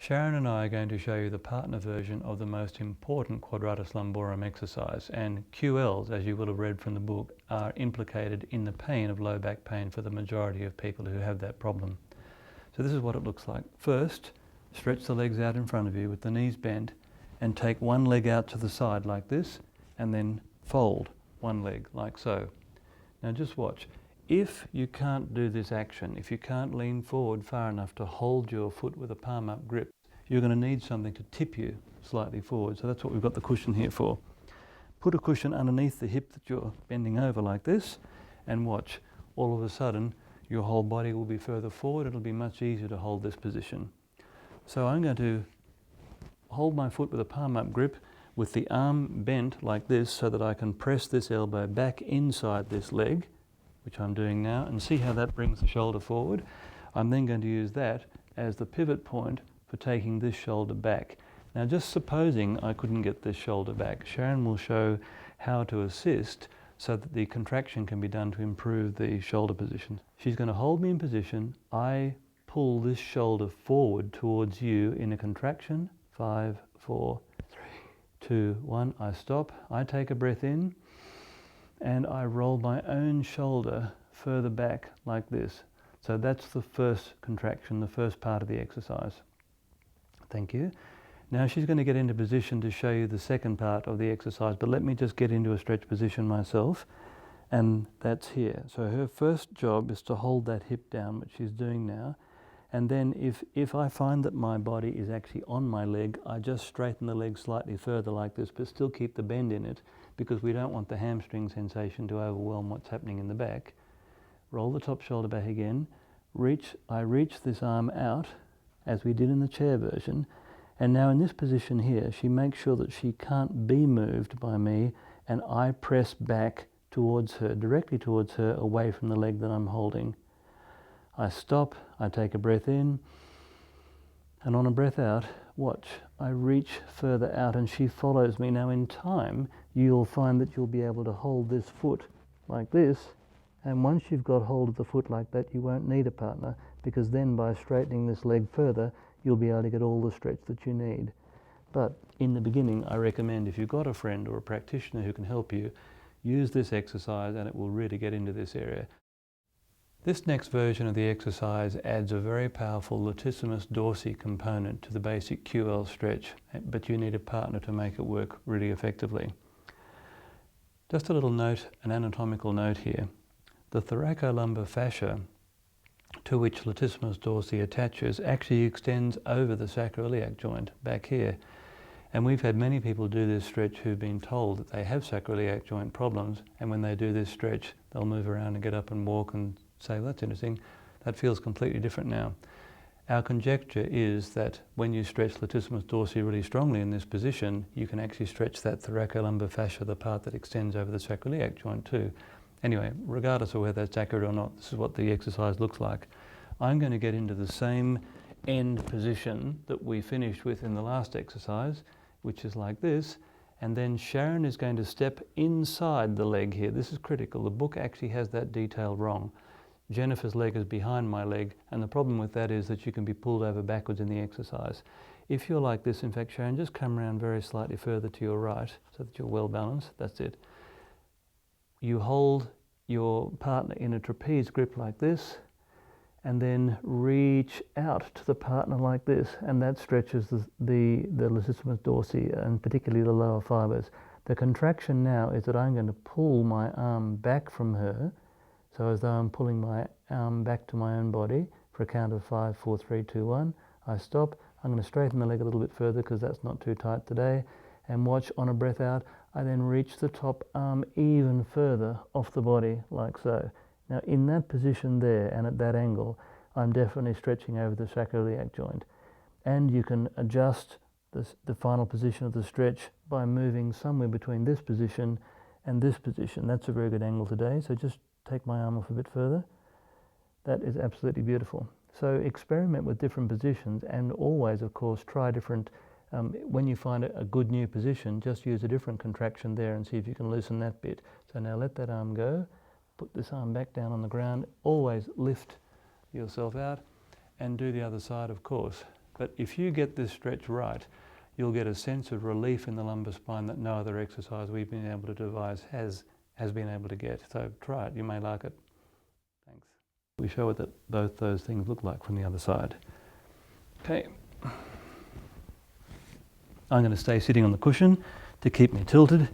Sharon and I are going to show you the partner version of the most important Quadratus Lumborum exercise, and QLs, as you will have read from the book, are implicated in the pain of low back pain for the majority of people who have that problem. So this is what it looks like. First, stretch the legs out in front of you with the knees bent and take one leg out to the side like this, and then fold one leg like so. Now just watch. If you can't do this action, if you can't lean forward far enough to hold your foot with a palm up grip, you're going to need something to tip you slightly forward. So that's what we've got the cushion here for. Put a cushion underneath the hip that you're bending over like this, and watch. All of a sudden, your whole body will be further forward. It'll be much easier to hold this position. So I'm going to hold my foot with a palm up grip with the arm bent like this so that I can press this elbow back inside this leg, which I'm doing now, and see how that brings the shoulder forward. I'm then going to use that as the pivot point for taking this shoulder back. Now just supposing I couldn't get this shoulder back, Sharon will show how to assist so that the contraction can be done to improve the shoulder position. She's going to hold me in position. I pull this shoulder forward towards you in a contraction. 5, 4, 3, 2, 1. I stop. I take a breath in, and I roll my own shoulder further back like this. So that's the first contraction, the first part of the exercise. Thank you. Now she's going to get into position to show you the second part of the exercise, but let me just get into a stretch position myself, and that's here. So her first job is to hold that hip down, which she's doing now, and then if I find that my body is actually on my leg, I just straighten the leg slightly further like this, but still keep the bend in it, because we don't want the hamstring sensation to overwhelm what's happening in the back. Roll the top shoulder back again. I reach this arm out, as we did in the chair version, and now in this position here, she makes sure that she can't be moved by me, and I press back towards her, directly towards her, away from the leg that I'm holding. I stop, I take a breath in, and on a breath out, watch, I reach further out and she follows me. Now in time, you'll find that you'll be able to hold this foot like this, and once you've got hold of the foot like that, you won't need a partner, because then by straightening this leg further, you'll be able to get all the stretch that you need. But in the beginning, I recommend, if you've got a friend or a practitioner who can help you, use this exercise and it will really get into this area. This next version of the exercise adds a very powerful latissimus dorsi component to the basic QL stretch, but you need a partner to make it work really effectively. Just a little note, an anatomical note here. The thoracolumbar fascia, to which latissimus dorsi attaches, actually extends over the sacroiliac joint back here. And we've had many people do this stretch who've been told that they have sacroiliac joint problems, and when they do this stretch, they'll move around and get up and walk and say, well, that's interesting, that feels completely different now. Our conjecture is that when you stretch latissimus dorsi really strongly in this position, you can actually stretch that thoracolumbar fascia, the part that extends over the sacroiliac joint too. Anyway, regardless of whether that's accurate or not, this is what the exercise looks like. I'm going to get into the same end position that we finished with in the last exercise, which is like this, and then Sharon is going to step inside the leg here. This is critical. The book actually has that detail wrong. Jennifer's leg is behind my leg, and the problem with that is that you can be pulled over backwards in the exercise. If you're like this, in fact, Sharon, just come around very slightly further to your right so that you're well balanced. That's it. You hold your partner in a trapeze grip like this, and then reach out to the partner like this, and that stretches the latissimus dorsi, and particularly the lower fibers. The contraction now is that I'm going to pull my arm back from her, so as though I'm pulling my arm back to my own body for a count of 5, 4, 3, 2, 1. I stop. I'm going to straighten the leg a little bit further because that's not too tight today. And watch, on a breath out, I then reach the top arm even further off the body like so. Now in that position there and at that angle, I'm definitely stretching over the sacroiliac joint. And you can adjust the final position of the stretch by moving somewhere between this position and this position. That's a very good angle today, so just take my arm off a bit further. That is absolutely beautiful. So experiment with different positions, and always, of course, try different. When you find a good new position, just use a different contraction there and see if you can loosen that bit. So now let that arm go. Put this arm back down on the ground. Always lift yourself out, and do the other side, of course. But if you get this stretch right, you'll get a sense of relief in the lumbar spine that no other exercise we've been able to devise has been able to get. So try it, you may like it. Thanks. We show what both those things look like from the other side. Okay. I'm going to stay sitting on the cushion to keep me tilted.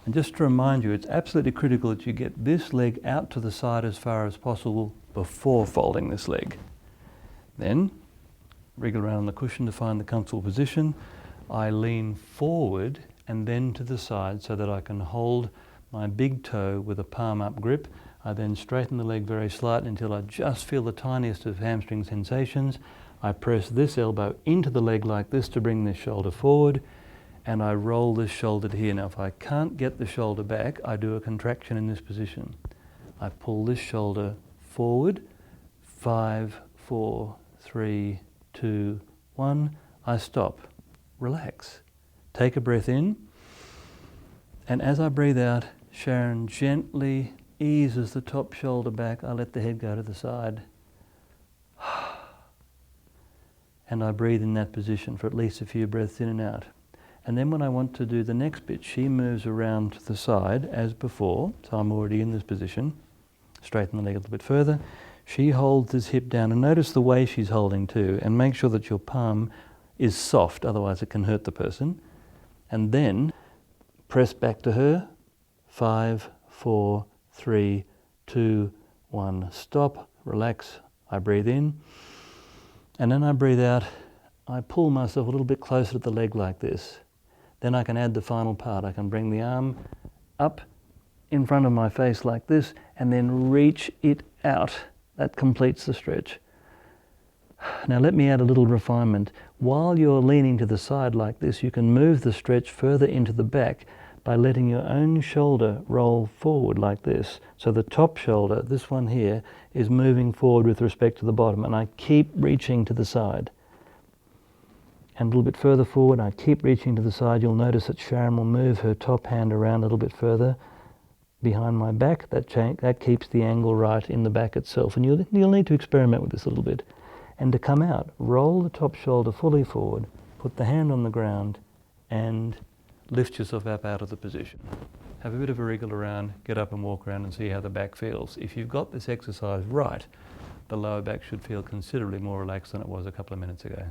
And just to remind you, it's absolutely critical that you get this leg out to the side as far as possible before folding this leg. Then, wriggle around on the cushion to find the comfortable position. I lean forward and then to the side so that I can hold my big toe with a palm up grip. I then straighten the leg very slightly until I just feel the tiniest of hamstring sensations. I press this elbow into the leg like this to bring this shoulder forward, and I roll this shoulder to here. Now if I can't get the shoulder back, I do a contraction in this position. I pull this shoulder forward, 5, 4, 3, 2, 1. I stop. Relax. Take a breath in, and as I breathe out, Sharon gently eases the top shoulder back. I let the head go to the side. And I breathe in that position for at least a few breaths in and out. And then when I want to do the next bit, she moves around to the side as before, so I'm already in this position. Straighten the leg a little bit further. She holds this hip down, and notice the way she's holding too, and make sure that your palm is soft, otherwise it can hurt the person. And then press back to her. 5, 4, 3, 2, 1. Stop, relax. I breathe in. And then I breathe out. I pull myself a little bit closer to the leg like this. Then I can add the final part. I can bring the arm up in front of my face like this and then reach it out. That completes the stretch. Now let me add a little refinement. While you're leaning to the side like this, you can move the stretch further into the back by letting your own shoulder roll forward like this. So the top shoulder, this one here, is moving forward with respect to the bottom, and I keep reaching to the side. And a little bit further forward, I keep reaching to the side. You'll notice that Sharon will move her top hand around a little bit further behind my back. That keeps the angle right in the back itself. And you'll need to experiment with this a little bit. And to come out, roll the top shoulder fully forward, put the hand on the ground, and lift yourself up out of the position. Have a bit of a wriggle around, get up and walk around and see how the back feels. If you've got this exercise right, the lower back should feel considerably more relaxed than it was a couple of minutes ago.